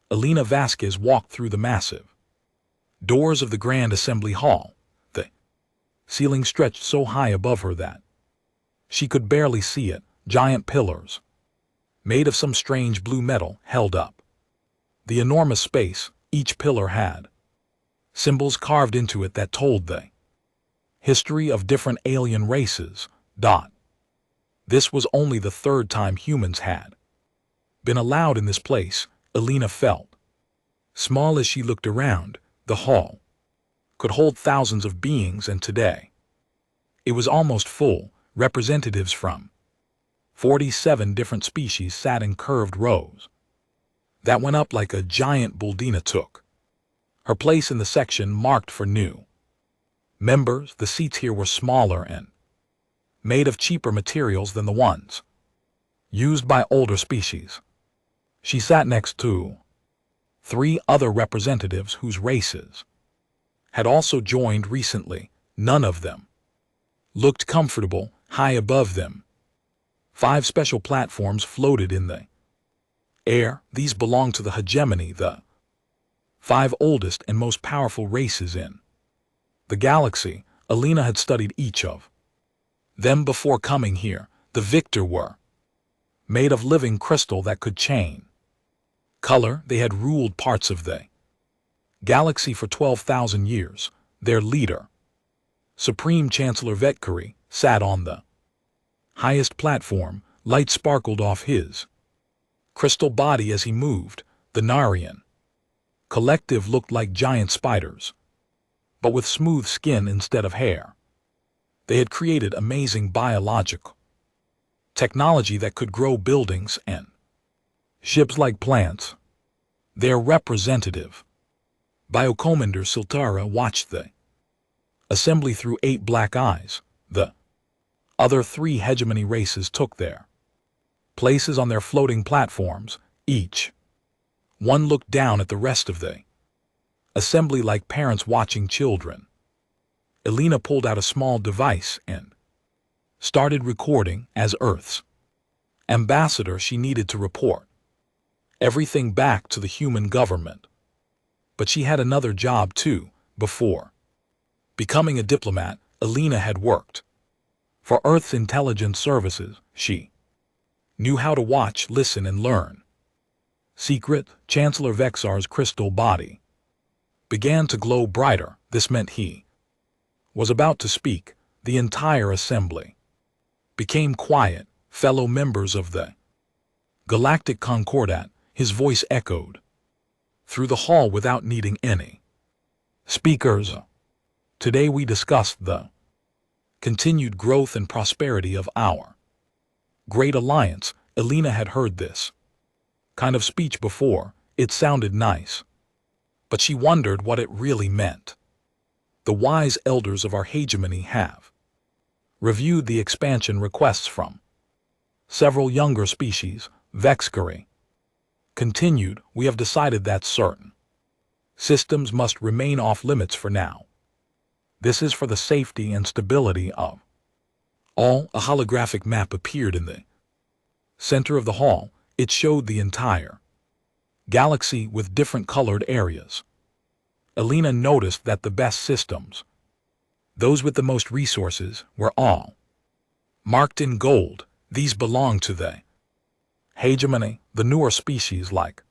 Elena Vasquez walked through the massive doors of the Grand Assembly Hall. The ceiling stretched so high above her that she could barely see it. Giant pillars, made of some strange blue metal, held up the enormous space. Each pillar had symbols carved into it that told the history of different alien races. This was only the third time humans had been allowed in this place. Elena felt small as she looked around. The hall could hold thousands of beings, and today it was almost full. Representatives from 47 different species sat in curved rows that went up like a giant Buldina took her place in the section marked for new members. The seats here were smaller and made of cheaper materials than the ones used by older species. She sat next to 3 other representatives whose races had also joined recently. None of them looked comfortable. High above them, 5 special platforms floated in the air. These belonged to the hegemony, the 5 oldest and most powerful races in the galaxy. Elena had studied each of them before coming here. The victor were made of living crystal that could change color. They had ruled parts of the galaxy for 12,000 years. Their leader, Supreme Chancellor Vetkari, sat on the highest platform. Light sparkled off his crystal body as he moved. The Narian collective looked like giant spiders, but with smooth skin instead of hair. They had created amazing biological technology that could grow buildings and ships like plants. Their representative, Biocommander Siltara, watched the assembly through 8 black eyes. The other 3 hegemony races took their places on their floating platforms. Each one looked down at the rest of the assembly like parents watching children. Elena pulled out a small device and started recording. As Earth's ambassador, she needed to report everything back to the human government. But she had another job too. Before becoming a diplomat, Elena had worked for Earth's intelligence services. She knew how to watch, listen, and learn. Secret. Chancellor Vexar's crystal body began to glow brighter. This meant he was about to speak. The entire assembly became quiet. Fellow members of the Galactic Concordat, his voice echoed through the hall without needing any speakers. Today we discussed the continued growth and prosperity of our great alliance. Elena had heard this kind of speech before. It sounded nice, but she wondered what it really meant. The wise elders of our hegemony have reviewed the expansion requests from several younger species. Vexkari continued, we have decided that certain systems must remain off limits for now. This is for the safety and stability of all. A holographic map appeared in the center of the hall. It showed the entire galaxy with different colored areas. Elena noticed that the best systems, those with the most resources, were all marked in gold. These belonged to the hegemony. The newer species, like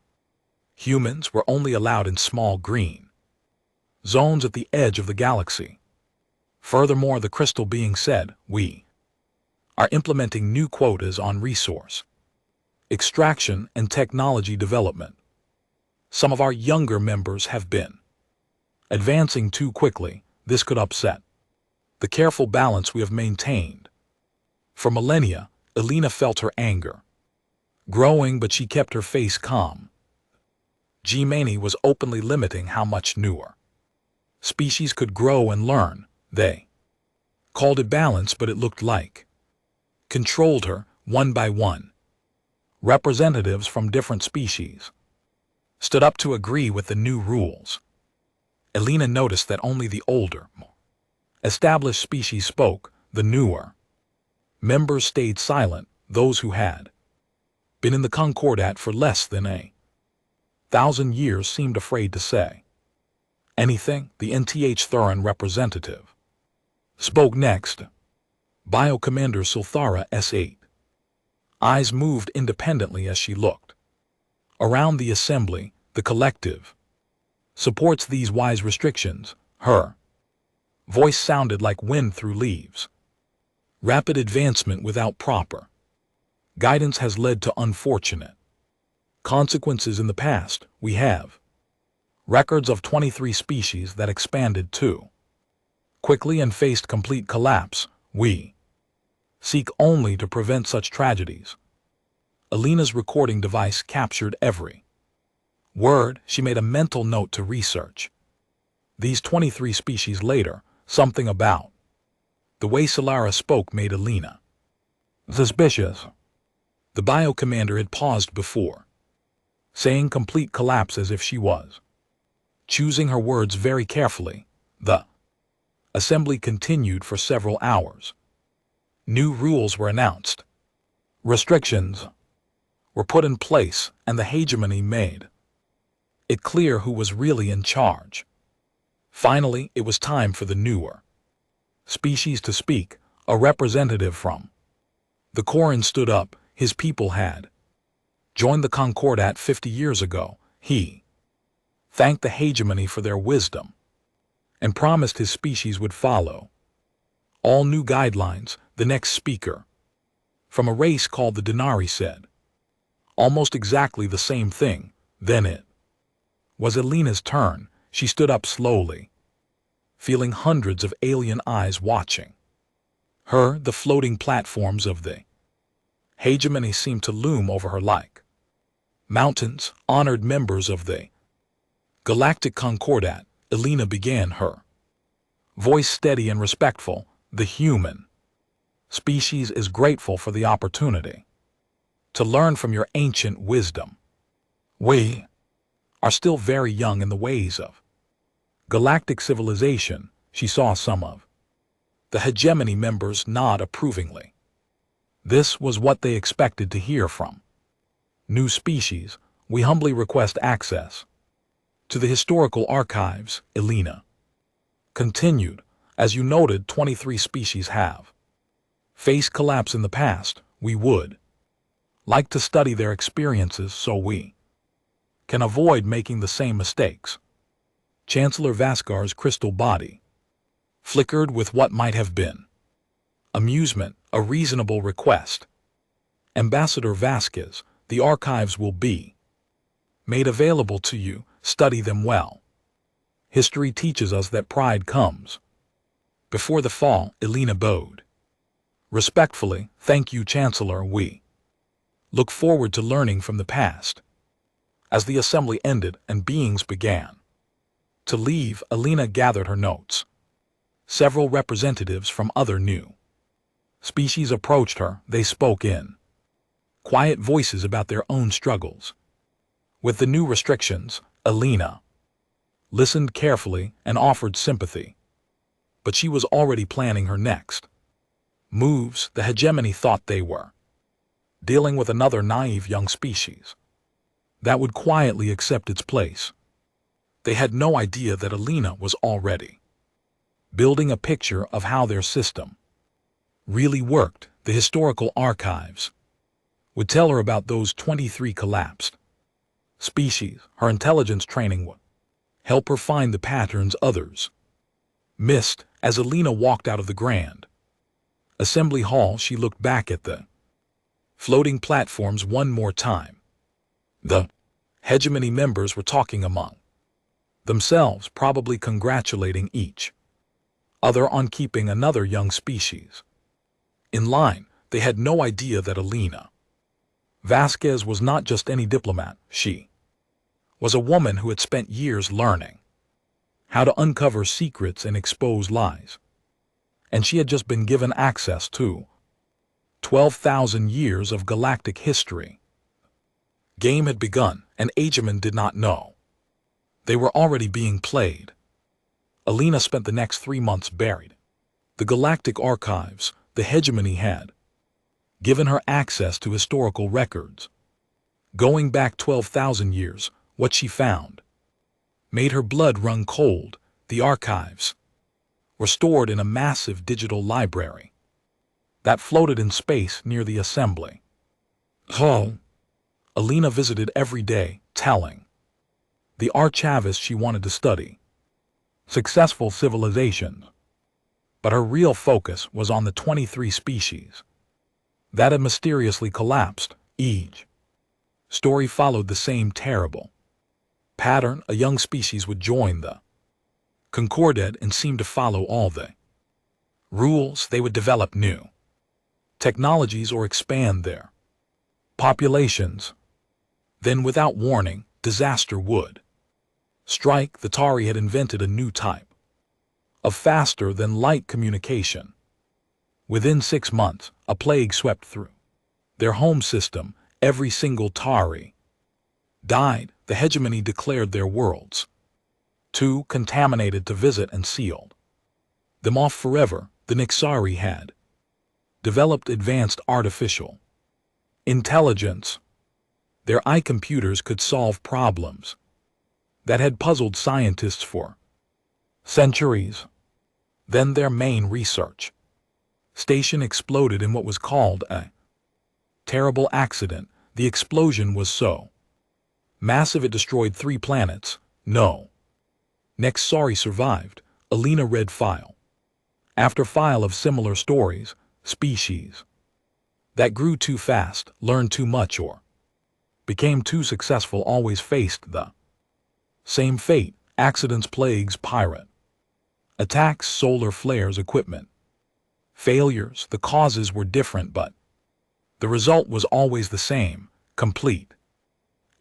humans, were only allowed in small green zones at the edge of the galaxy. Furthermore, the crystal being said, we are implementing new quotas on resource extraction and technology development. Some of our younger members have been advancing too quickly. This could upset the careful balance we have maintained for millennia. Elena felt her anger growing, but she kept her face calm. G-Mani was openly limiting how much newer species could grow and learn. They called it balance, but it looked like controlled her. One by one, representatives from different species stood up to agree with the new rules. Elena noticed that only the older, more established species spoke. The newer members stayed silent. Those who had been in the Concordat for less than a thousand years seemed afraid to say anything. The NTH Thuran representative spoke next. Biocommander Sulthara S8. Eyes moved independently as she looked around the assembly. The collective supports these wise restrictions. Her voice sounded like wind through leaves. Rapid advancement without proper guidance has led to unfortunate consequences in the past. We have records of 23 species that expanded too quickly and faced complete collapse. We seek only to prevent such tragedies. Alina's recording device captured every word. She made a mental note to research these 23 species later. Something about the way Solara spoke made Alina suspicious. The biocommander had paused before saying complete collapse as if she was choosing her words very carefully. The assembly continued for several hours. New rules were announced. Restrictions were put in place, and the hegemony made it clear who was really in charge. Finally, it was time for the newer species to speak. A representative from the Koran stood up. His people had joined the Concordat 50 years ago. He thanked the hegemony for their wisdom and promised his species would follow all new guidelines. The next speaker, from a race called the Denari, said almost exactly the same thing. Then it was Alina's turn. She stood up slowly, feeling hundreds of alien eyes watching her. The floating platforms of the hegemony seemed to loom over her like mountains. Honored members of the Galactic Concordat, Alina began, her voice steady and respectful. The human species is grateful for the opportunity to learn from your ancient wisdom. We are still very young in the ways of galactic civilization. She saw some of the hegemony members nod approvingly. This was what they expected to hear from new species. We humbly request access to the historical archives, Alina continued. As you noted, 23 species have faced collapse in the past. We would like to study their experiences so we can avoid making the same mistakes. Chancellor Vascar's crystal body flickered with what might have been amusement. A reasonable request. Ambassador Vasquez, the archives will be made available to you. Study them well. History teaches us that pride comes before the fall. Alina bowed respectfully. Thank you, Chancellor. We look forward to learning from the past. As the assembly ended and beings began to leave, Alina gathered her notes. Several representatives from other new species approached her. They spoke in quiet voices about their own struggles with the new restrictions. Alina listened carefully and offered sympathy, but she was already planning her next moves. The hegemony thought they were dealing with another naive young species that would quietly accept its place. They had no idea that Alina was already building a picture of how their system really worked. The historical archives would tell her about those 23 collapsed species. Her intelligence training would help her find the patterns others missed. As Alina walked out of the grand assembly hall, she looked back at the floating platforms one more time. The hegemony members were talking among themselves, probably congratulating each other on keeping another young species in line. They had no idea that Alina Vasquez was not just any diplomat. She was a woman who had spent years learning how to uncover secrets and expose lies. And she had just been given access to 12,000 years of galactic history. Game had begun, and Aegeman did not know they were already being played. Alina spent the next 3 months buried. The galactic archives, the hegemony had given her access to historical records going back 12,000 years. What she found made her blood run cold. The archives were stored in a massive digital library that floated in space near the assembly hall. Alina visited every day, telling the archivist she wanted to study successful civilizations, but her real focus was on the 23 species that had mysteriously collapsed. Each story followed the same terrible pattern. A young species would join the Concordat and seem to follow all the rules. They would develop new technologies or expand their populations. Then, without warning, disaster would strike. The Tari had invented a new type of faster-than-light communication. Within 6 months, a plague swept through their home system. Every single Tari died. The hegemony declared their worlds too contaminated to visit and sealed them off forever. The Nixari had developed advanced artificial intelligence. Their eye computers could solve problems that had puzzled scientists for centuries. Then their main research station exploded in what was called a terrible accident. The explosion was so massive it destroyed 3 planets. No Nexari survived. Alina read file after file of similar stories. Species that grew too fast, learned too much, or became too successful always faced the same fate. Accidents, plagues, pirate attacks, solar flares, equipment failures. The causes were different, but the result was always the same: complete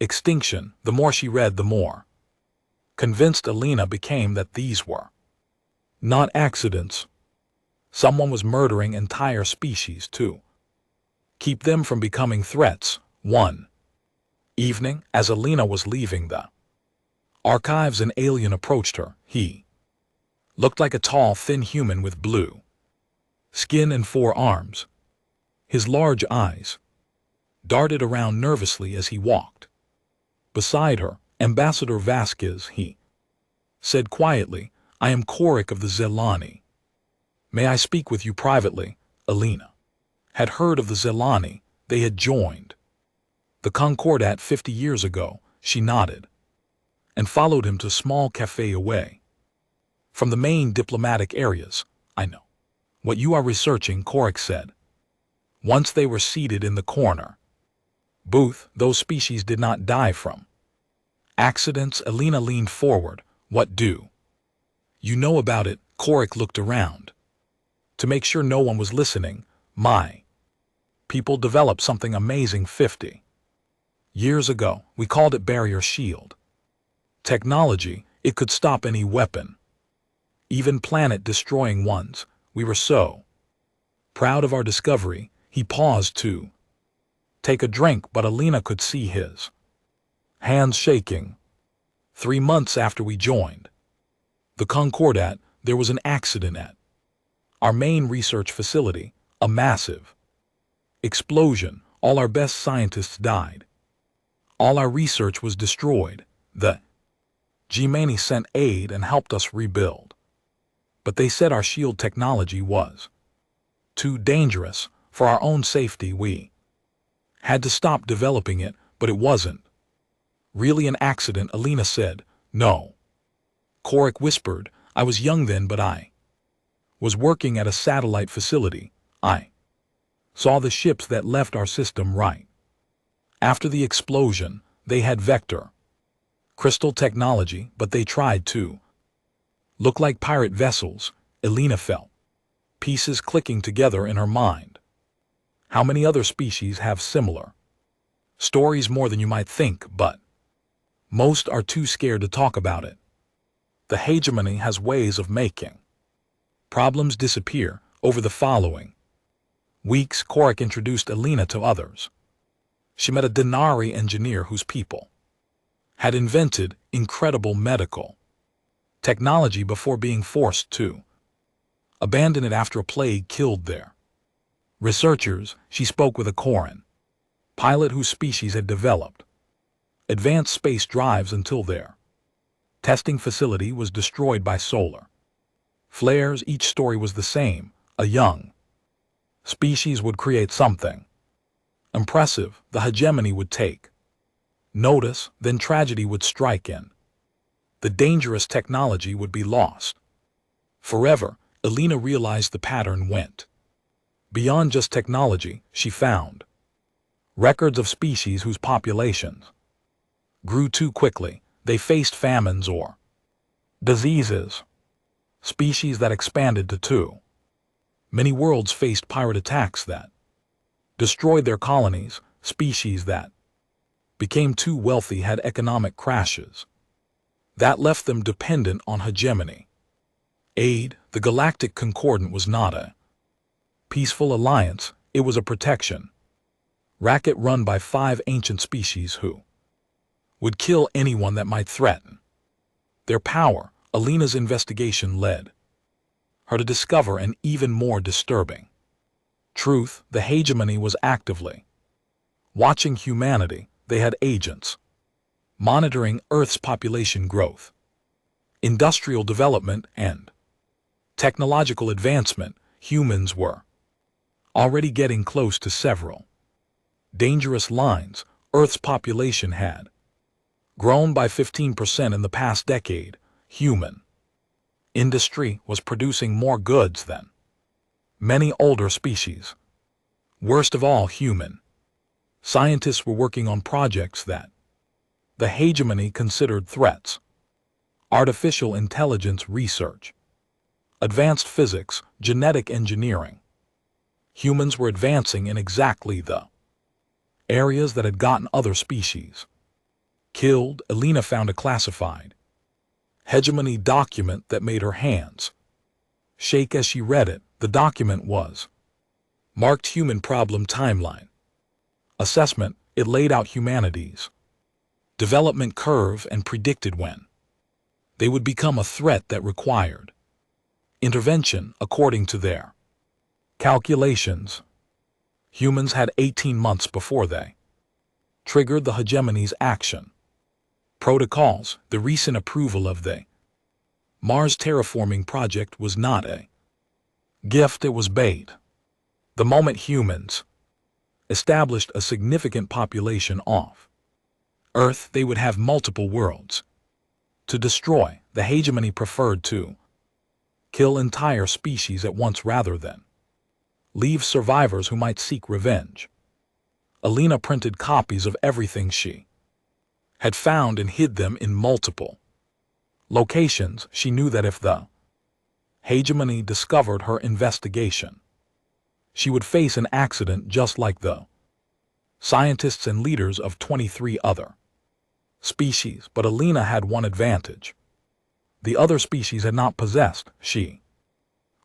extinction. The more she read, the more convinced Alina became that these were not accidents. Someone was murdering entire species to keep them from becoming threats. One evening, as Alina was leaving the archives, an alien approached her. He looked like a tall, thin human with blue skin and 4 arms. His large eyes darted around nervously as he walked beside her. Ambassador Vasquez, he said quietly, I am Korik of the Zelani. May I speak with you privately? Alina had heard of the Zelani. They had joined the Concordat 50 years ago. She nodded and followed him to a small cafe away from the main diplomatic areas. I know what you are researching, Korik said. Once they were seated in the corner booth, those species did not die from accidents. Alina leaned forward. What do you know about it? Korik looked around to make sure no one was listening. My people developed something amazing 50 years ago. We called it barrier shield technology. It could stop any weapon, even planet-destroying ones. We were so proud of our discovery. He paused to take a drink, but Alina could see his hands shaking. 3 months after we joined the Concordat, there was an accident at our main research facility, a massive explosion. All our best scientists died. All our research was destroyed. The Gemini sent aid and helped us rebuild, but they said our shield technology was too dangerous for our own safety. We had to stop developing it, but it wasn't really an accident. Alina said. No. Korik whispered. I was young then, but I was working at a satellite facility. I saw the ships that left our system right after the explosion. They had vector crystal technology, but they tried to look like pirate vessels. Alina felt pieces clicking together in her mind. How many other species have similar stories? More than you might think, but most are too scared to talk about it. The hegemony has ways of making problems disappear. Over the following weeks, Korik introduced Alina to others. She met a Denari engineer whose people had invented incredible medical technology before being forced to abandon it after a plague killed their researchers. She spoke with a Koran pilot whose species had developed advanced space drives until their testing facility was destroyed by solar flares. Each story was the same. A young species would create something impressive. The hegemony would take notice, then tragedy would strike in. The dangerous technology would be lost forever. Alina realized the pattern went beyond just technology. She found records of species whose populations grew too quickly. They faced famines or diseases. Species that expanded to too many worlds faced pirate attacks that destroyed their colonies. Species that became too wealthy had economic crashes that left them dependent on hegemony aid. The Galactic Concordant was not a peaceful alliance. It was a protection racket run by 5 ancient species who would kill anyone that might threaten their power. Alina's investigation led her to discover an even more disturbing truth. The hegemony was actively watching humanity. They had agents monitoring Earth's population growth, industrial development, and technological advancement. Humans were already getting close to several dangerous lines. Earth's population had grown by 15% in the past decade. Human industry was producing more goods than many older species. Worst of all, human scientists were working on projects that the hegemony considered threats. Artificial intelligence research, advanced physics, genetic engineering. Humans were advancing in exactly the areas that had gotten other species killed. Alina found a classified hegemony document that made her hands shake as she read it. The document was marked Human Problem Timeline Assessment. It laid out humanity's development curve and predicted when they would become a threat that required intervention. According to their calculations, humans had 18 months before they triggered the hegemony's action protocols. The recent approval of the Mars terraforming project was not a gift, it was bait. The moment humans established a significant population off Earth, they would have multiple worlds to destroy. The hegemony preferred to kill entire species at once rather than leave survivors who might seek revenge. Alina printed copies of everything she had found and hid them in multiple locations. She knew that if the hegemony discovered her investigation, she would face an accident just like the scientists and leaders of 23 other species. But Alina had one advantage the other species had not possessed. She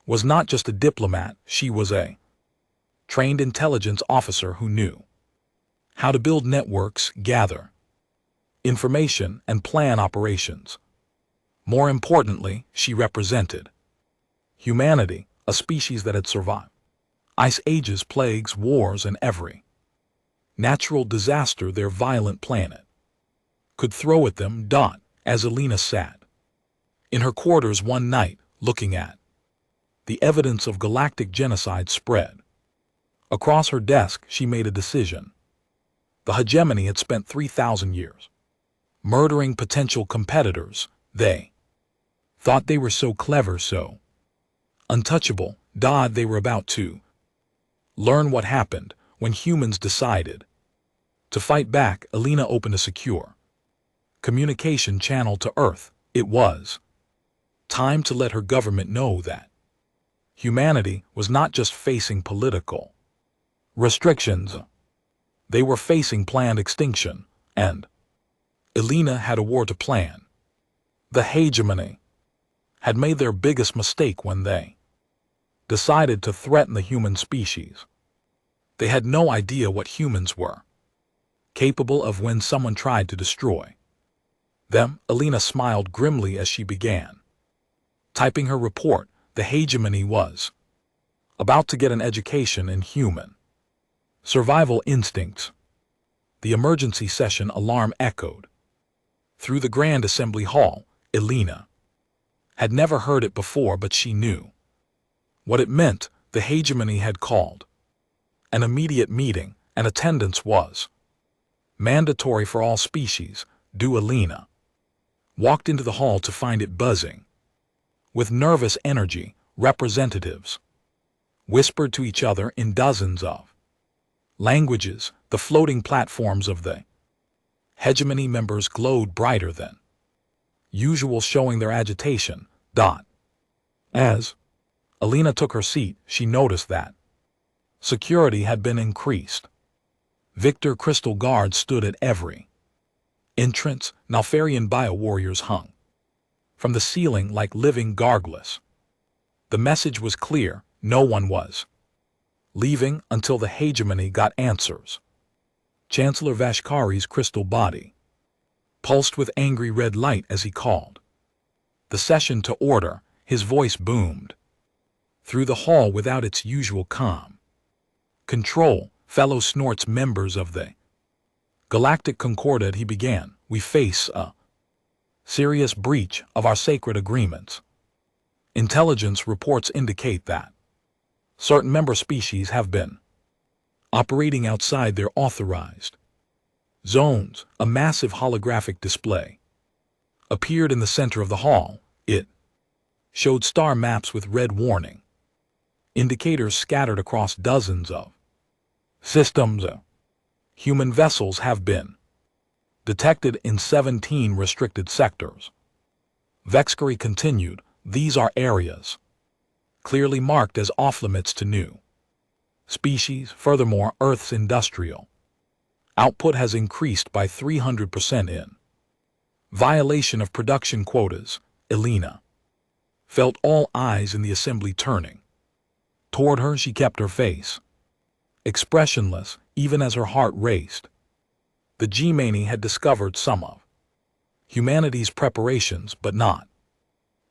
was not just a diplomat, she was a trained intelligence officer who knew how to build networks, gather information, and plan operations. More importantly, she represented humanity, a species that had survived ice ages, plagues, wars, and every natural disaster their violent planet could throw at them. As Alina sat in her quarters one night, looking at the evidence of galactic genocide spread across her desk, she made a decision. The hegemony had spent 3,000 years murdering potential competitors. They thought they were so clever, so untouchable. They were about to learn what happened when humans decided to fight back. Alina opened a secure communication channel to Earth. It was time to let her government know that humanity was not just facing political restrictions, they were facing planned extinction, and Alina had a war to plan. The hegemony had made their biggest mistake when they decided to threaten the human species. They had no idea what humans were capable of when someone tried to destroy them. Alina smiled grimly as she began typing her report. The hegemony was about to get an education in human survival instincts. The emergency session alarm echoed. Through the Grand Assembly Hall, Elena had never heard it before, but she knew what it meant. The hegemony had called. An immediate meeting, and attendance was mandatory for all species. Elena walked into the hall to find it buzzing with nervous energy. Representatives whispered to each other in dozens of languages. The floating platforms of the hegemony members glowed brighter than usual, showing their agitation. As Elena took her seat, she noticed that security had been increased. Victor crystal guards stood at every entrance. Nalfarian bio-warriors hung from the ceiling like living gargoyles. The message was clear: no one was leaving until the hegemony got answers. Chancellor Vashkari's crystal body pulsed with angry red light as he called the session to order. His voice boomed through the hall without its usual calm. Control, fellow snorts, members of the Galactic Concordat, he began. We face a serious breach of our sacred agreements. Intelligence reports indicate that certain member species have been operating outside their authorized zones. A massive holographic display appeared in the center of the hall. It showed star maps with red warning indicators scattered across dozens of systems. Human vessels have been detected in 17 restricted sectors. Vexkari continued, these are areas clearly marked as off-limits to new species. Furthermore, Earth's industrial output has increased by 300% in violation of production quotas. Elena felt all eyes in the assembly turning toward her. She kept her face expressionless, even as her heart raced. The G-Mani had discovered some of humanity's preparations, but not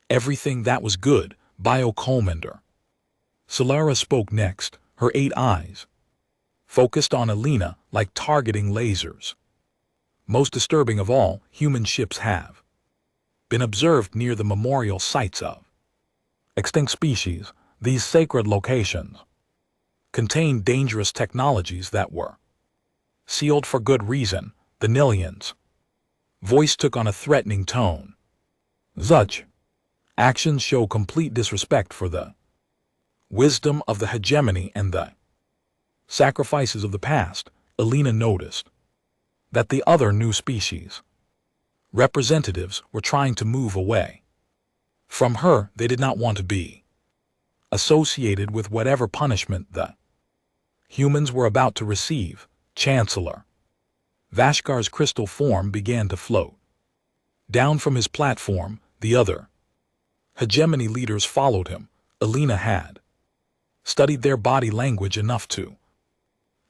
everything that was good. Bio-Commander Solara spoke next, her 8 eyes focused on Elena like targeting lasers. Most disturbing of all, human ships have been observed near the memorial sites of extinct species. These sacred locations contained dangerous technologies that were sealed for good reason. The Nilian's voice took on a threatening tone. Such actions show complete disrespect for the wisdom of the hegemony and the sacrifices of the past. Elena noticed that the other new species representatives were trying to move away from her. They did not want to be associated with whatever punishment the humans were about to receive. Chancellor Vashkar's crystal form began to float down from his platform. The other hegemony leaders followed him. Elena had studied their body language enough to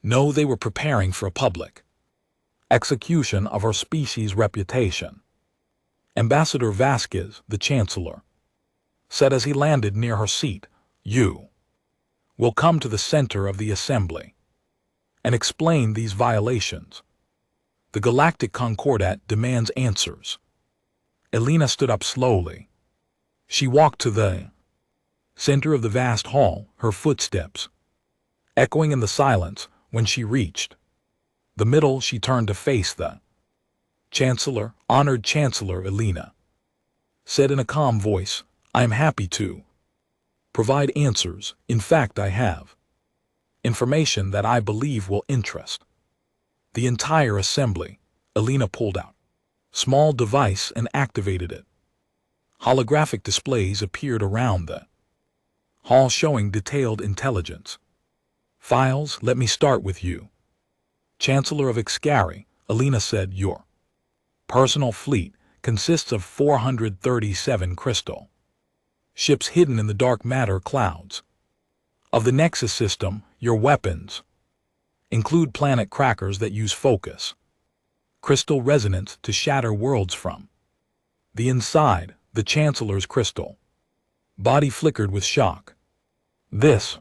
know they were preparing for a public execution of her species' reputation. Ambassador Vasquez, the Chancellor, said as he landed near her seat, "You will come to the center of the assembly and explain these violations. The Galactic Concordat demands answers." Elena stood up slowly. She walked to the center of the vast hall, her footsteps echoing in the silence. When she reached the middle, she turned to face the Chancellor. "Honored Chancellor," Elena said in a calm voice, "I am happy to provide answers. In fact, I have information that I believe will interest the entire assembly." Elena pulled out a small device and activated it. Holographic displays appeared around the hall showing detailed intelligence files. "Let me start with you, Chancellor of Vexkari," Elena said. "Your personal fleet consists of 437 crystal ships hidden in the dark matter clouds of the Nexus system. Your weapons include planet crackers that use focus crystal resonance to shatter worlds from the inside." The Chancellor's crystal body flickered with shock. This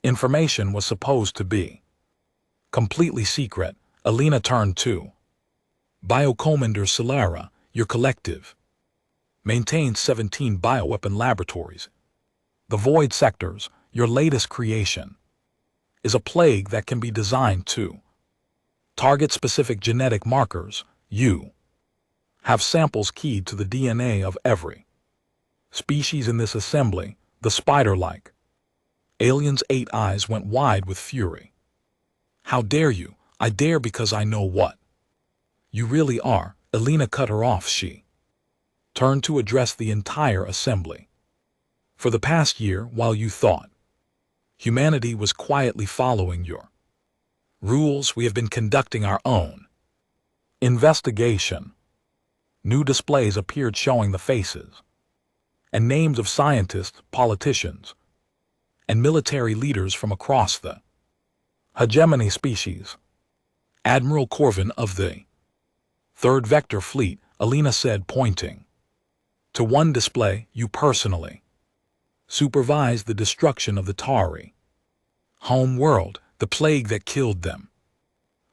information was supposed to be completely secret. Alina turned to. Biocommander Solara, your collective, maintains 17 bioweapon laboratories. The Void Sectors, your latest creation, is a plague that can be designed to target specific genetic markers. You have samples keyed to the DNA of every species in this assembly, the spider-like. Alien's 8 eyes went wide with fury. How dare you? I dare because I know what you really are. Alina cut her off. She turned to address the entire assembly. For the past year, while you thought humanity was quietly following your rules, we have been conducting our own investigation. New displays appeared showing the faces and names of scientists, politicians, and military leaders from across the hegemony species. Admiral Corvin of the 3rd Vector Fleet, Alina said, pointing to one display. You personally supervised the destruction of the Tari home world. The plague that killed them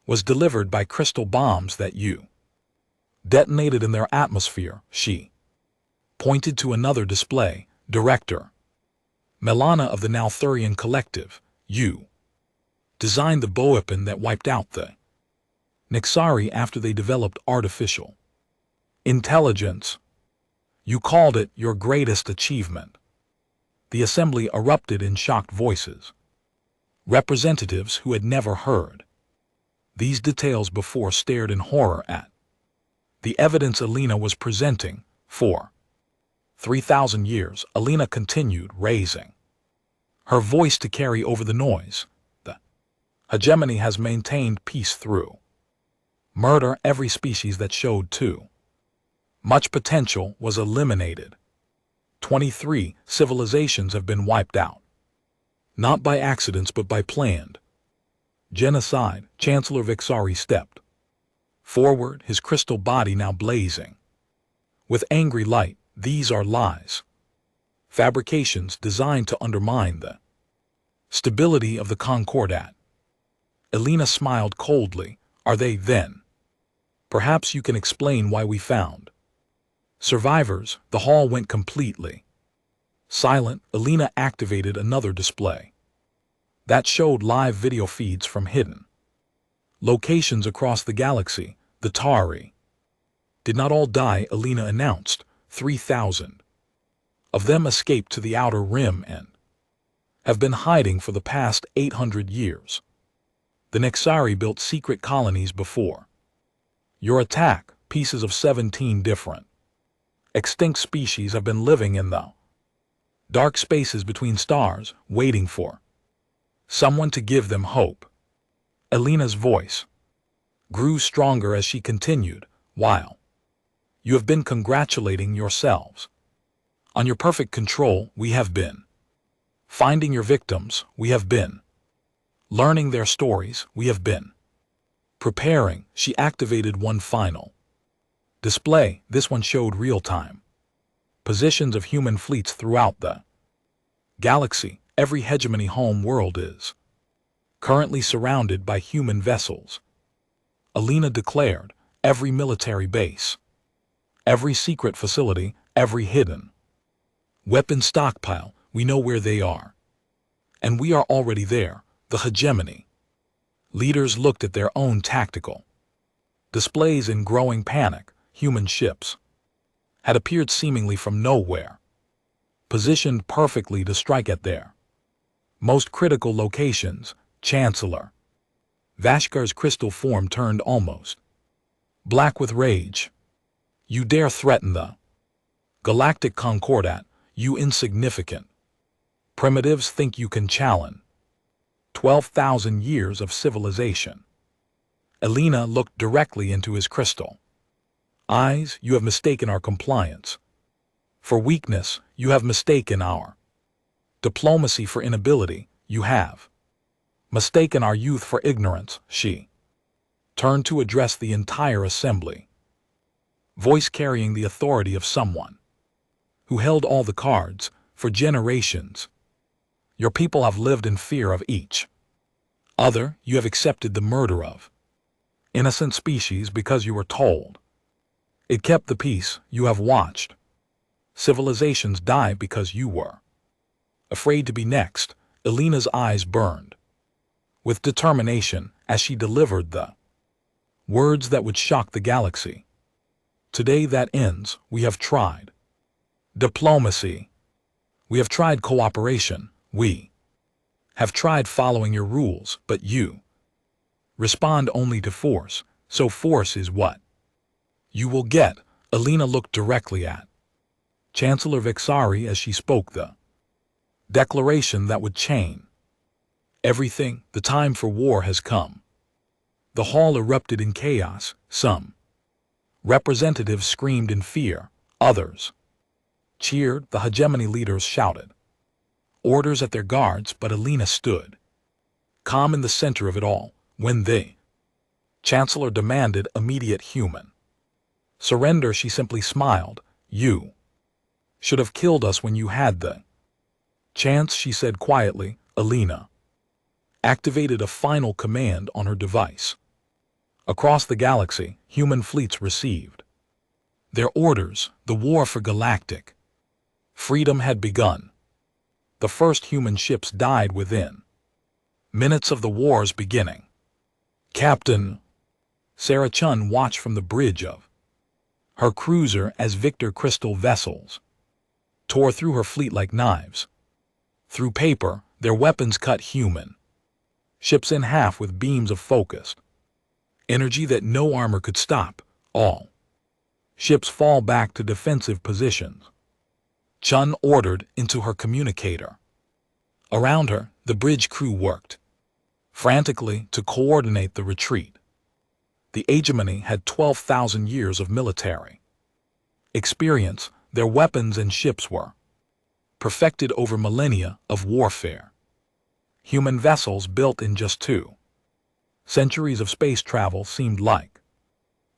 was delivered by crystal bombs that you detonated in their atmosphere. She pointed to another display. Director Melana of the Nalthurian Collective, you designed the bioweapon that wiped out the Nixari after they developed artificial intelligence. You called it your greatest achievement. The assembly erupted in shocked voices. Representatives who had never heard these details before stared in horror at the evidence Alina was presenting. For 3,000 years, Alina continued, raising her voice to carry over the noise. The hegemony has maintained peace through murder. Every species that showed too much potential was eliminated. 23 civilizations have been wiped out. Not by accidents but by planned genocide. Chancellor Vixari stepped forward, his crystal body now blazing with angry light. These are lies, fabrications designed to undermine the stability of the Concordat. Alina smiled coldly. Are they then? Perhaps you can explain why we found survivors. The hall went completely silent. Alina activated another display that showed live video feeds from hidden locations across the galaxy. The Tari did not all die, Alina announced. 3,000 of them escaped to the outer rim and have been hiding for the past 800 years. The Nixari built secret colonies before your attack. Pieces of 17 different extinct species have been living in the dark spaces between stars, waiting for someone to give them hope. Alina's voice grew stronger as she continued. While you have been congratulating yourselves on your perfect control, we have been finding your victims. We have been learning their stories. We have been preparing. She activated one final display. This one showed real-time positions of human fleets throughout the galaxy. Every hegemony home world is currently surrounded by human vessels. Alina declared, every military base, every secret facility, every hidden weapon stockpile, we know where they are. And we are already there. The hegemony leaders looked at their own tactical displays in growing panic. Human ships had appeared seemingly from nowhere, positioned perfectly to strike at their most critical locations. Chancellor Vashkar's crystal form turned almost black with rage. You dare threaten the Galactic Concordat, you insignificant primitives. Think you can challenge 12,000 years of civilization? Alina looked directly into his crystal eyes. You have mistaken our compliance for weakness. You have mistaken our diplomacy for inability. You have mistaken our youth for ignorance. She turned to address the entire assembly, voice carrying the authority of someone who held all the cards for generations. Your people have lived in fear of each other. You have accepted the murder of Innocent species because you were told. It kept the peace you have watched. Civilizations die because you were. Afraid to be next, Elena's eyes burned with determination as she delivered the words that would shock the galaxy. Today that ends. We have tried diplomacy. We have tried cooperation. We have tried following your rules, but you respond only to force, so force is what you will get. Elena looked directly at Chancellor Vixari as she spoke the declaration that would change everything. The time for war has come. The hall erupted in chaos. Some representatives screamed in fear. Others cheered. The hegemony leaders shouted orders at their guards, but Elena stood calm in the center of it all. When the Chancellor demanded immediate human surrender, she simply smiled. You should have killed us when you had the chance, she said quietly. Elena activated a final command on her device. Across the galaxy, human fleets received their orders. The war for galactic freedom had begun. The first human ships died within minutes of the war's beginning. Captain Sarah Chun watched from the bridge of her cruiser as Victor crystal vessels tore through her fleet like knives. Through paper, their weapons cut human ships in half with beams of focused energy that no armor could stop. All ships fall back to defensive positions. Chun ordered into her communicator. Around her, the bridge crew worked frantically to coordinate the retreat. The hegemony had 12,000 years of military experience. Their weapons and ships were perfected over millennia of warfare. Human vessels built in just 2 centuries of space travel seemed like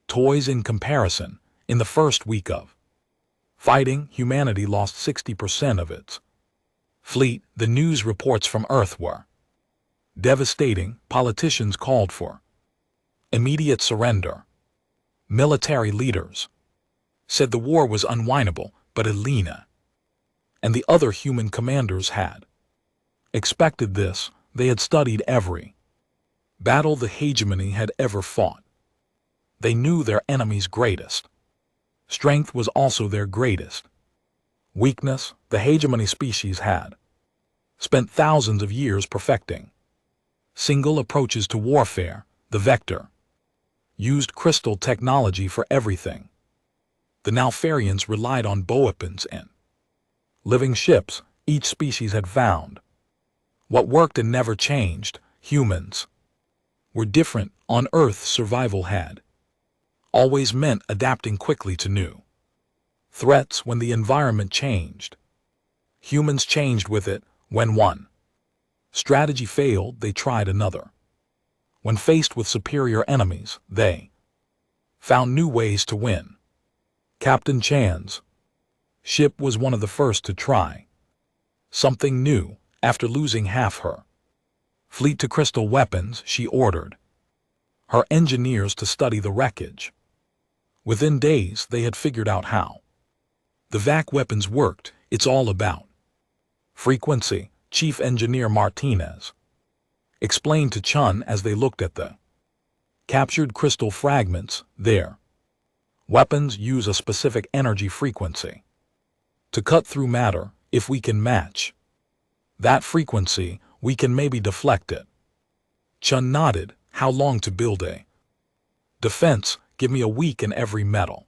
toys in comparison. In the first week of fighting, humanity lost 60% of its fleet. The news reports from Earth were devastating. Politicians called for immediate surrender. Military leaders said the war was unwinnable, but Elena and the other human commanders had expected this. They had studied every battle the hegemony had ever fought. They knew their enemy's greatest strength was also their greatest weakness. The hegemony species had spent thousands of years perfecting single approaches to warfare. The Vector used crystal technology for everything. The Nalfarians relied on weapons and living ships. Each species had found what worked and never changed. Humans were different. On Earth, survival had always meant adapting quickly to new threats. When the environment changed, humans changed with it. When one strategy failed, they tried another. When faced with superior enemies, they found new ways to win. Captain Chan's ship was one of the first to try something new. After losing half her fleet to crystal weapons, she ordered her engineers to study the wreckage. Within days, they had figured out how the vac weapons worked. It's all about frequency, Chief Engineer Martinez explained to Chun as they looked at the captured crystal fragments. Their weapons use a specific energy frequency to cut through matter. If we can match that frequency, we can maybe deflect it. Chun nodded. How long to build a defense? Give me a week and every metal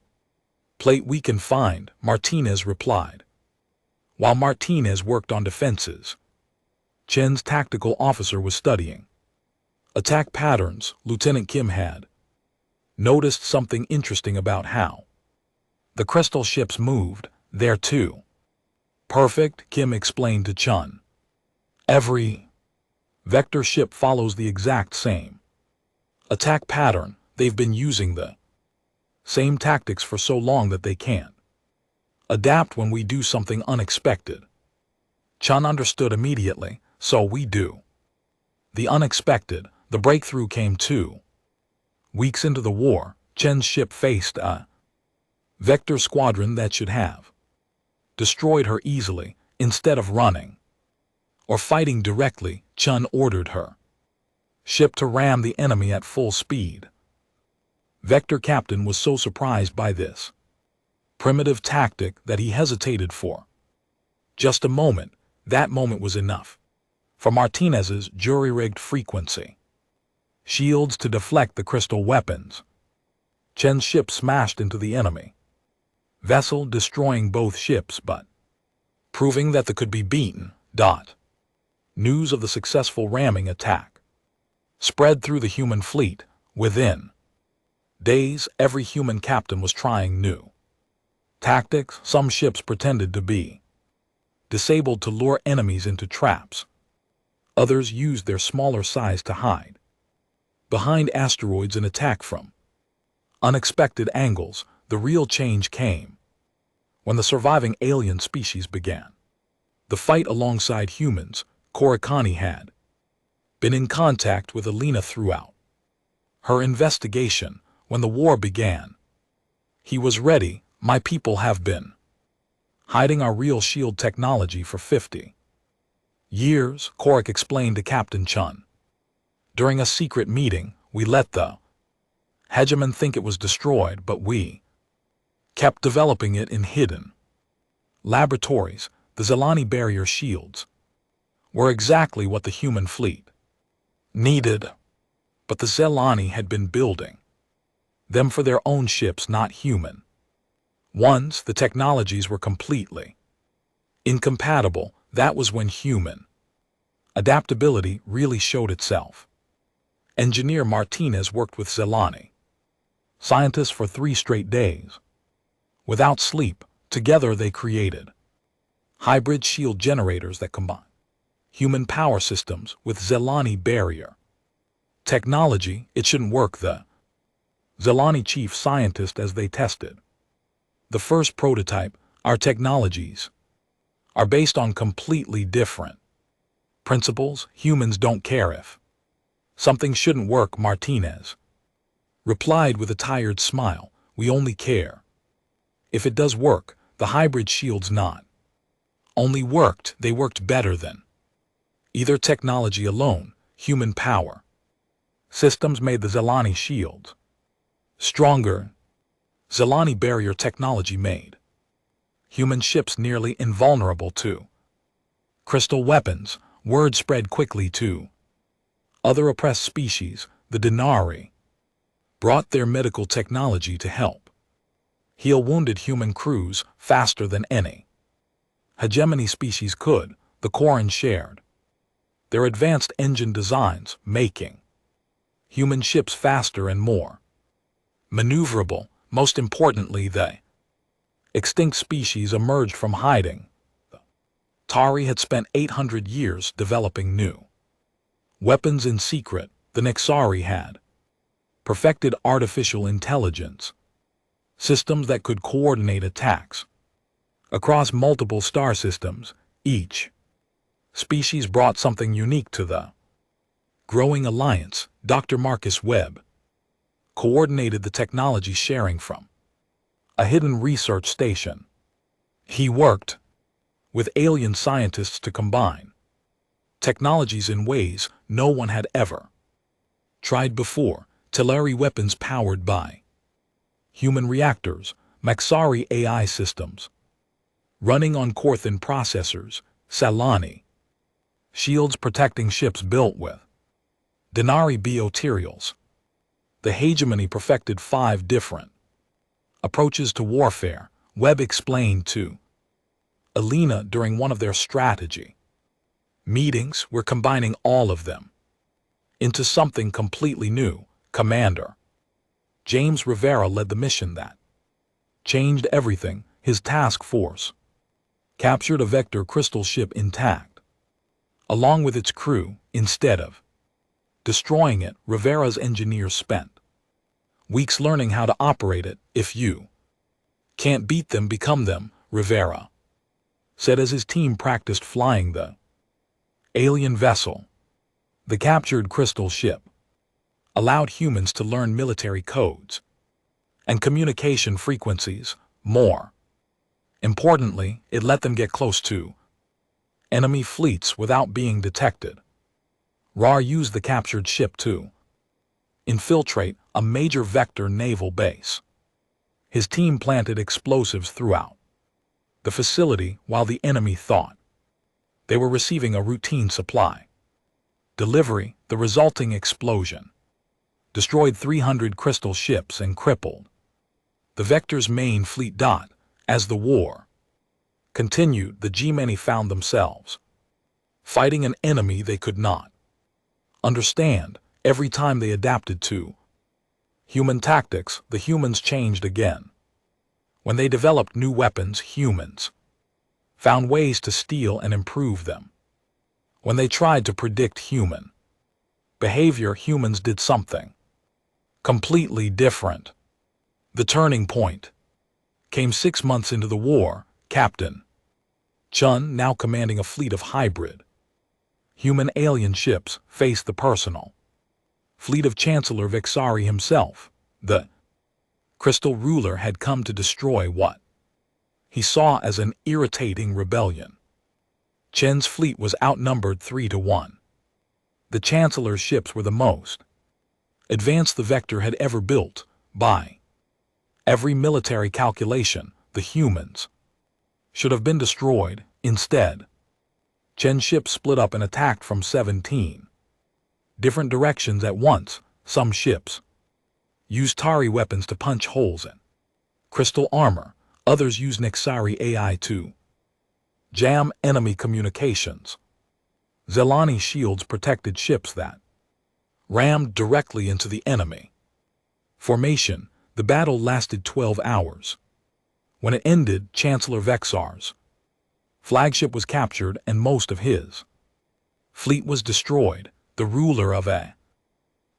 plate we can find, Martinez replied. While Martinez worked on defenses, Chen's tactical officer was studying attack patterns. Lieutenant Kim had noticed something interesting about how the crystal ships moved. There too. Perfect, Kim explained to Chun. Every vector ship follows the exact same attack pattern. They've been using the same tactics for so long that they can't adapt when we do something unexpected. Chun understood immediately. So we do the unexpected. The breakthrough came too Weeks into the war, Chen's ship faced a Vector squadron that should have destroyed her easily. Instead of running or fighting directly, Chen ordered her ship to ram the enemy at full speed. Vector captain was so surprised by this primitive tactic that he hesitated for just a moment. That moment was enough for Martinez's jury-rigged frequency shields to deflect the crystal weapons. Chen's ship smashed into the enemy vessel, destroying both ships but proving that they could be beaten. News of the successful ramming attack spread through the human fleet. Within days, every human captain was trying new tactics. Some ships pretended to be disabled to lure enemies into traps. Others used their smaller size to hide behind asteroids and attack from unexpected angles. The real change came when the surviving alien species began the fight alongside humans. Korikani had been in contact with Alina throughout her investigation. When the war began, he was ready. My people have been hiding our real shield technology for 50 years, Korik explained to Captain Chun. During a secret meeting, we let the hegemon think it was destroyed, but we kept developing it in hidden laboratories. The Zelani barrier shields were exactly what the human fleet needed, but the Zelani had been building them for their own ships, not human ones. The technologies were completely incompatible. That was when human adaptability really showed itself. Engineer Martinez worked with Zelani scientists for 3 straight days without sleep. Together they created hybrid shield generators that combine human power systems with Zelani barrier technology. It shouldn't work, the Zelani chief scientist, as they tested the first prototype. Our technologies are based on completely different principles. Humans don't care if something shouldn't work, Martinez replied with a tired smile. We only care if it does work. The hybrid shields not only worked, they worked better than either technology alone. Human power systems made the Zelani shields stronger. Zelani barrier technology made human ships nearly invulnerable to crystal weapons. Word spread quickly to other oppressed species. The Denari brought their medical technology to help heal wounded human crews faster than any hegemony species could. The Koran shared their advanced engine designs, making human ships faster and more maneuverable. Most importantly, the extinct species emerged from hiding. Tari had spent 800 years developing new weapons in secret. The Nexari had perfected artificial intelligence systems that could coordinate attacks across multiple star systems. Each species brought something unique to the growing alliance. Dr. Marcus Webb coordinated the technology sharing from a hidden research station. He worked with alien scientists to combine technologies in ways no one had ever tried before. Teleri weapons powered by human reactors, Maxari AI systems running on Corthan processors, Salani shields protecting ships built with Denari biomaterials. The hegemony perfected 5 different approaches to warfare. Webb explained to Alina during one of their strategy meetings. We're combining all of them into something completely new. Commander James Rivera led the mission that changed everything. His task force captured a Vector crystal ship intact, along with its crew. Instead of destroying it, Rivera's engineers spent weeks learning how to operate it. If you can't beat them, become them, Rivera said as his team practiced flying the alien vessel. The captured crystal ship allowed humans to learn military codes and communication frequencies more. Importantly, it let them get close to enemy fleets without being detected. Rar used the captured ship to infiltrate a major vector naval base. His team planted explosives throughout the facility while the enemy thought they were receiving a routine supply delivery. The resulting explosion destroyed 300 crystal ships and crippled the Vector's main fleet. As the war continued, the G-Many found themselves fighting an enemy they could not understand. Every time they adapted to human tactics, the humans changed again. When they developed new weapons, humans found ways to steal and improve them. When they tried to predict human behavior, humans did something completely different. The turning point came 6 months into the war. Captain Chun, now commanding a fleet of hybrid human-alien ships, faced the personal fleet of Chancellor Vexari himself. The Crystal Ruler had come to destroy what he saw as an irritating rebellion. Chen's fleet was outnumbered 3-1. The Chancellor's ships were the most advanced the Vector had ever built. By every military calculation, the humans should have been destroyed. Instead, Chen's ships split up and attacked from 17 different directions at once. Some ships used Tari weapons to punch holes in crystal armor. Others used Nexari AI to jam enemy communications. Zelani shields protected ships that rammed directly into the enemy formation. The battle lasted 12 hours. When it ended, Chancellor Vexar's flagship was captured and most of his fleet was destroyed. The ruler of a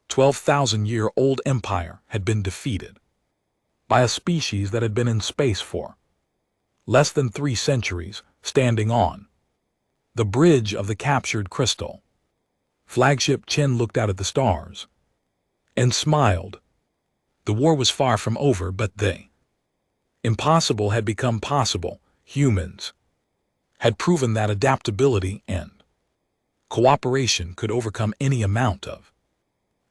12,000-year-old empire had been defeated by a species that had been in space for less than 3 centuries. Standing on the bridge of the captured crystal flagship, Chen looked out at the stars and smiled. The war was far from over, but the impossible had become possible. Humans had proven that adaptability and cooperation could overcome any amount of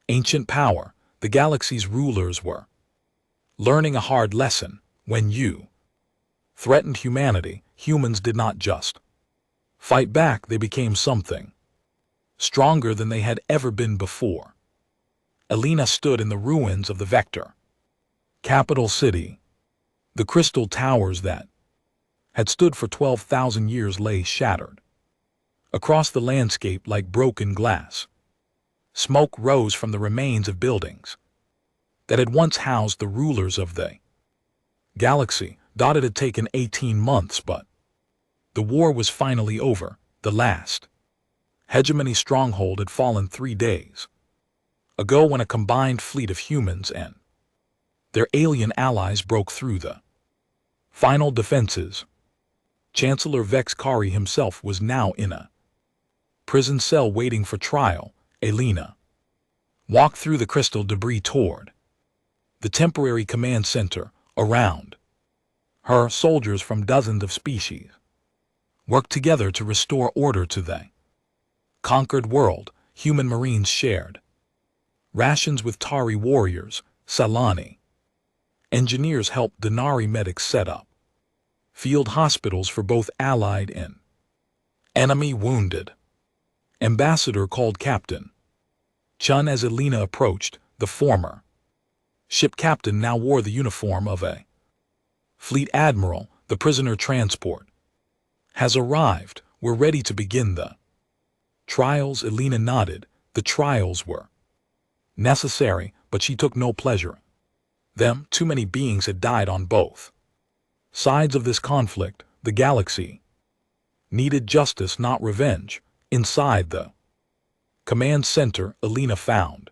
ancient power. The galaxy's rulers were learning a hard lesson. When you threatened humanity, humans did not just fight back, they became something stronger than they had ever been before. Elena stood in the ruins of the Vector capital city. The crystal towers that had stood for 12,000 years lay shattered across the landscape like broken glass. Smoke rose from the remains of buildings that had once housed the rulers of the galaxy. It had taken 18 months, but the war was finally over. The last hegemony stronghold had fallen 3 days ago when a combined fleet of humans and their alien allies broke through the final defenses. Chancellor Vexari himself was now in a prison cell waiting for trial. Elena walked through the crystal debris toward the temporary command center. Around her, soldiers from dozens of species worked together to restore order to the conquered world. Human marines shared rations with Tari warriors. Salani engineers helped Denari medics set up field hospitals for both allied and enemy wounded. Ambassador called Captain Chun as Elena approached. The former ship captain now wore the uniform of a fleet admiral. The prisoner transport has arrived. We're ready to begin the trials. Elena nodded. The trials were necessary, but she took no pleasure in them. Too many beings had died on both sides of this conflict. The galaxy needed justice, not revenge. Inside the command center, Elena found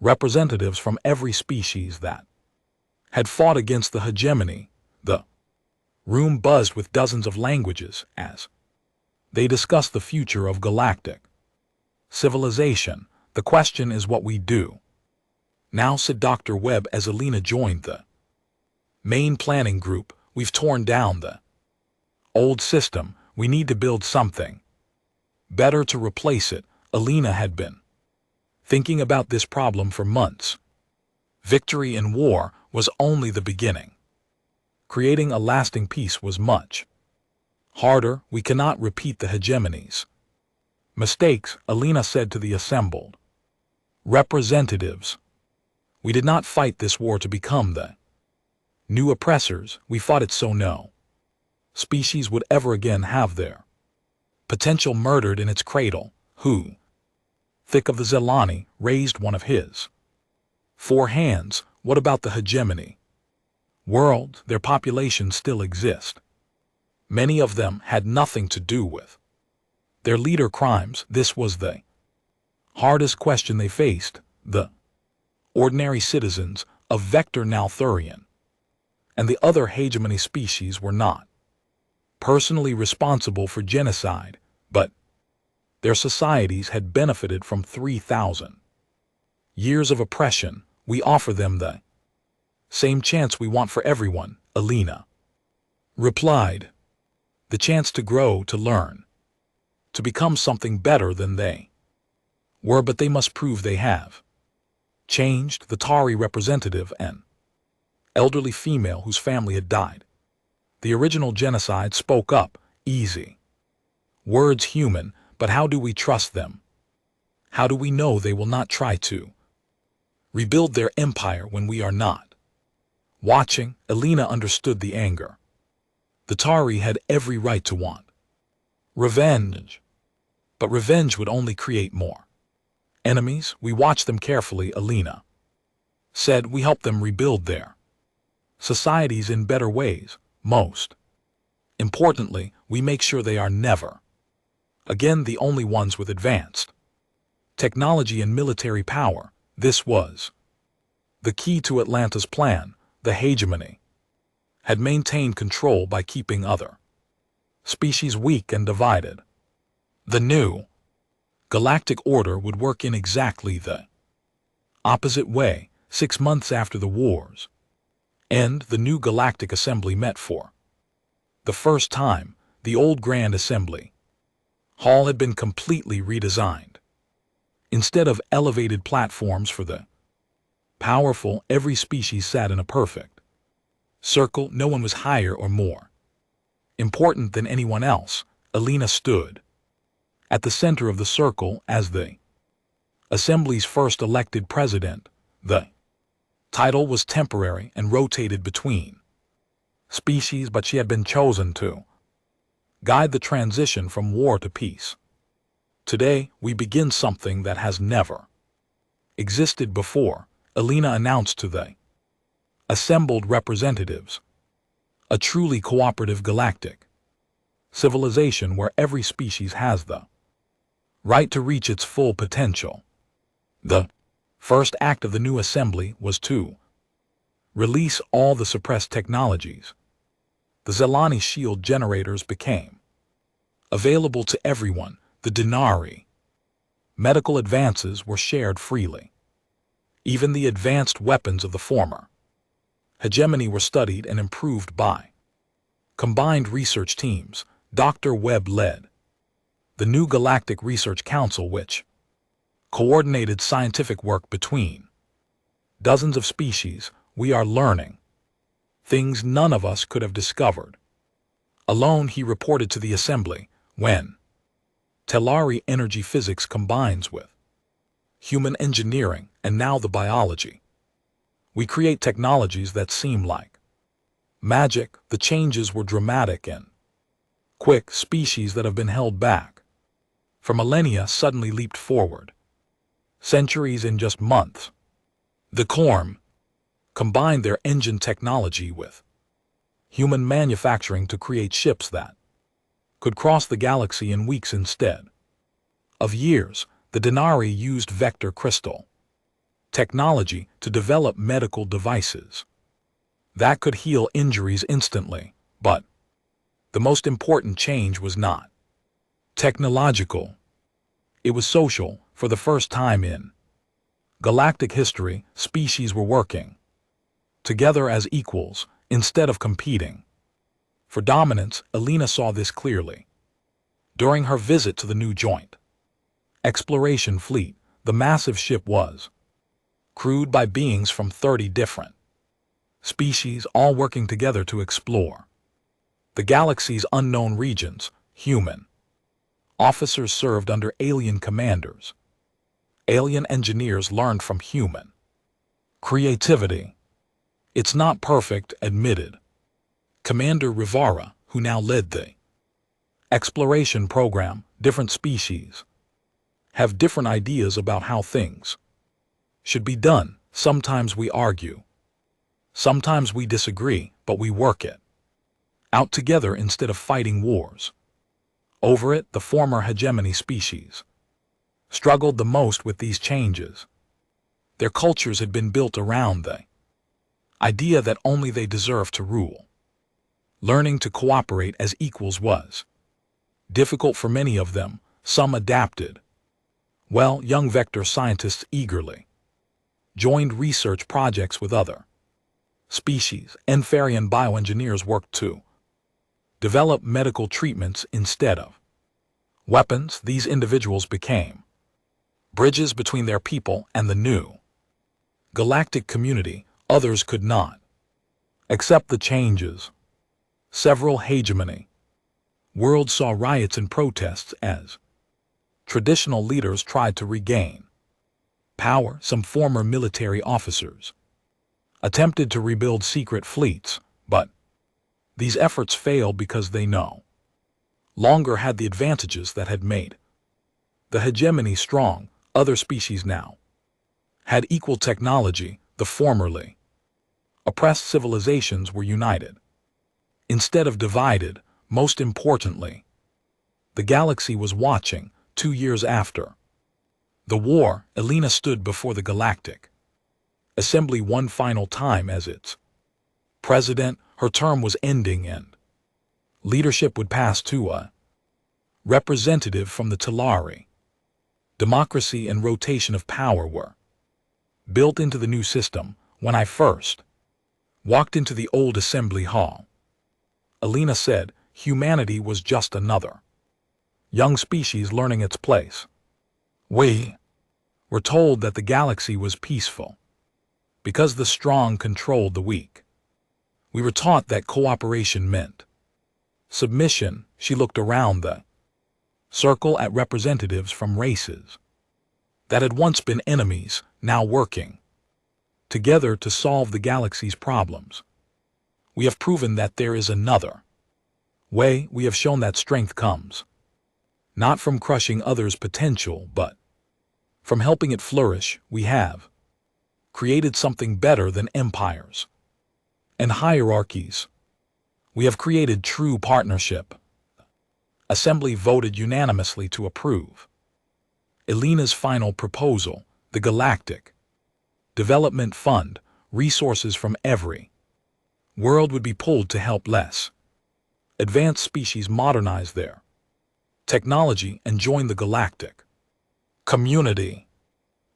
representatives from every species that had fought against the hegemony. The room buzzed with dozens of languages as they discussed the future of galactic civilization. The question is what we do "Now," said Dr. Webb as Alina joined the main planning group, "we've torn down the old system. We need to build something better to replace it." Alina had been thinking about this problem for months. Victory in war was only the beginning. Creating a lasting peace was much harder. "We cannot repeat the hegemony's mistakes," Alina said to the assembled representatives. "We did not fight this war to become the new oppressors. We fought it so no species would ever again have their potential murdered in its cradle." Who? Thick of the Zelani raised one of his four hands. "What about the hegemony world? Their populations still exist. Many of them had nothing to do with their leader crimes." This was the hardest question they faced. The ordinary citizens of Vector Nalthurian and the other hegemony species were not personally responsible for genocide, but their societies had benefited from 3,000 years of oppression. "We offer them the same chance we want for everyone," Alina replied. "The chance to grow, to learn, to become something better than they were, but they must prove they have changed." The Tari representative, an elderly female whose family had died the original genocide, spoke up. "Easy words, human, but how do we trust them? How do we know they will not try to rebuild their empire when we are not watching?" Alina understood the anger. The Tari had every right to want revenge, but revenge would only create more enemies. "We watch them carefully," Alina said. "We help them rebuild their societies in better ways. Most importantly, we make sure they are never again the only ones with advanced technology and military power." This was the key to Atlanta's plan. The hegemony had maintained control by keeping other species weak and divided. The new galactic order would work in exactly the opposite way. 6 months after the war's end, the new Galactic Assembly met for the first time. The old Grand Assembly Hall had been completely redesigned. Instead of elevated platforms for the powerful, every species sat in a perfect circle. No one was higher or more important than anyone else. Alina stood at the center of the circle as the Assembly's first elected president. The title was temporary and rotated between species, but she had been chosen to guide the transition from war to peace. "Today, we begin something that has never existed before," Alina announced to the assembled representatives. "A truly cooperative galactic civilization where every species has the right to reach its full potential." The first act of the new assembly was to release all the suppressed technologies. The Zelani shield generators became available to everyone. The Denari medical advances were shared freely. Even the advanced weapons of the former hegemony were studied and improved by combined research teams. Dr. Webb led the new Galactic Research Council, which coordinated scientific work between dozens of species. "We are learning things none of us could have discovered alone," he reported to the assembly. "When Telari energy physics combines with human engineering and now the biology, we create technologies that seem like magic." The changes were dramatic and quick. Species that have been held back for millennia suddenly leaped forward. Centuries in just months. The Corm combined their engine technology with human manufacturing to create ships that could cross the galaxy in weeks instead of years. The Denari used vector crystal technology to develop medical devices that could heal injuries instantly. But the most important change was not technological. It was social. For the first time in Galactic history, species were working together as equals instead of competing for dominance. Alina saw this clearly during her visit to the new joint exploration fleet. The massive ship was crewed by beings from 30 different species, all working together to explore the galaxy's unknown regions. Human officers served under alien commanders. Alien engineers learned from human creativity. It's not perfect, admitted Commander Rivara, who now led the exploration program. Different species have different ideas about how things should be done. Sometimes we argue, sometimes we disagree, but we work it out together instead of fighting wars over it. The former hegemony species struggled the most with these changes. Their cultures had been built around the idea that only they deserved to rule. Learning to cooperate as equals was difficult for many of them. Some adapted well. Young vector scientists eagerly joined research projects with other species. Enfarian bioengineers worked to develop medical treatments instead of weapons. These individuals became bridges between their people and the new galactic community. Others could not accept the changes. Several hegemony worlds saw riots and protests as traditional leaders tried to regain power. Some former military officers attempted to rebuild secret fleets, but these efforts failed because they no longer had the advantages that had made the hegemony strong. Other species now had equal technology. The formerly oppressed civilizations were united instead of divided. Most importantly, the galaxy was watching. 2 years after the war, Alina stood before the Galactic Assembly one final time as its president. Her term was ending and leadership would pass to a representative from the Telari. Democracy and rotation of power were built into the new system. When I first walked into the old assembly hall, Alina said, humanity was just another young species learning its place. We were told that the galaxy was peaceful because the strong controlled the weak. We were taught that cooperation meant submission. She looked around the circle at representatives from races that had once been enemies, now working together to solve the galaxy's problems. We have proven that there is another way. We have shown that strength comes not from crushing others' potential, but from helping it flourish. We have created something better than empires and hierarchies. We have created true partnership. Assembly voted unanimously to approve Alina's final proposal. The Galactic Development Fund, resources from every world would be pulled to help less advanced species modernize their technology and join the galactic community.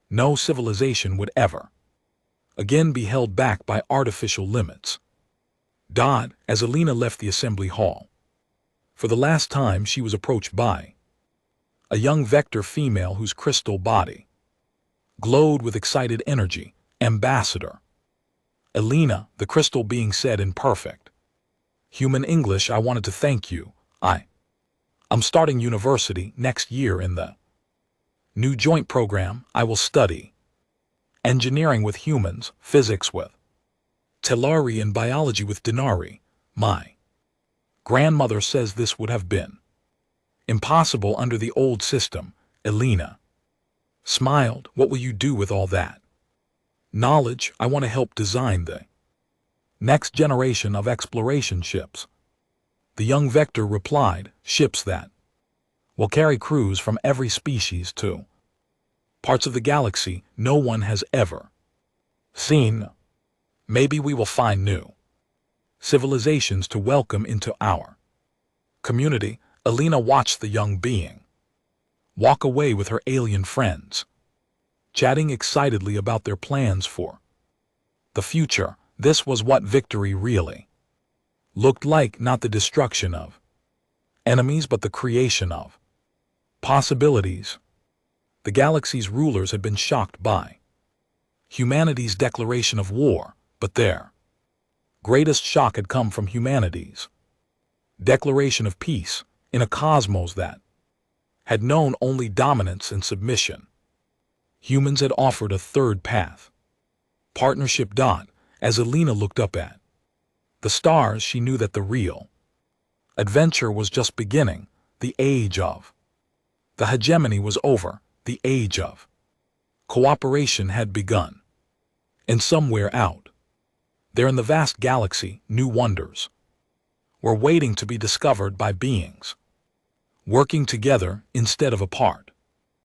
No civilization would ever again be held back by artificial limits. As Alina left the assembly hall, for the last time she was approached by a young vector female whose crystal body glowed with excited energy. Ambassador Alina, the crystal being said in perfect human English, I wanted to thank you. I'm starting university next year in the new joint program. I will study engineering with humans, physics with Telari, and biology with Denari. My grandmother says this would have been impossible under the old system. Alina smiled. What will you do with all that knowledge? I want to help design the next generation of exploration ships. The young vector replied, ships that will carry crews from every species to parts of the galaxy no one has ever seen. Maybe we will find new civilizations to welcome into our community. Alina watched the young being walk away with her alien friends. chatting excitedly about their plans for the future. This was what victory really looked like, not the destruction of enemies but the creation of possibilities. The galaxy's rulers had been shocked by humanity's declaration of war, but their greatest shock had come from humanity's declaration of peace in a cosmos that had known only dominance and submission. Humans had offered a third path. Partnership. As Alina looked up at the stars, she knew that the real adventure was just beginning. The age of the hegemony was over. The age of cooperation had begun. And somewhere out there in the vast galaxy, new wonders were waiting to be discovered by beings working together instead of apart.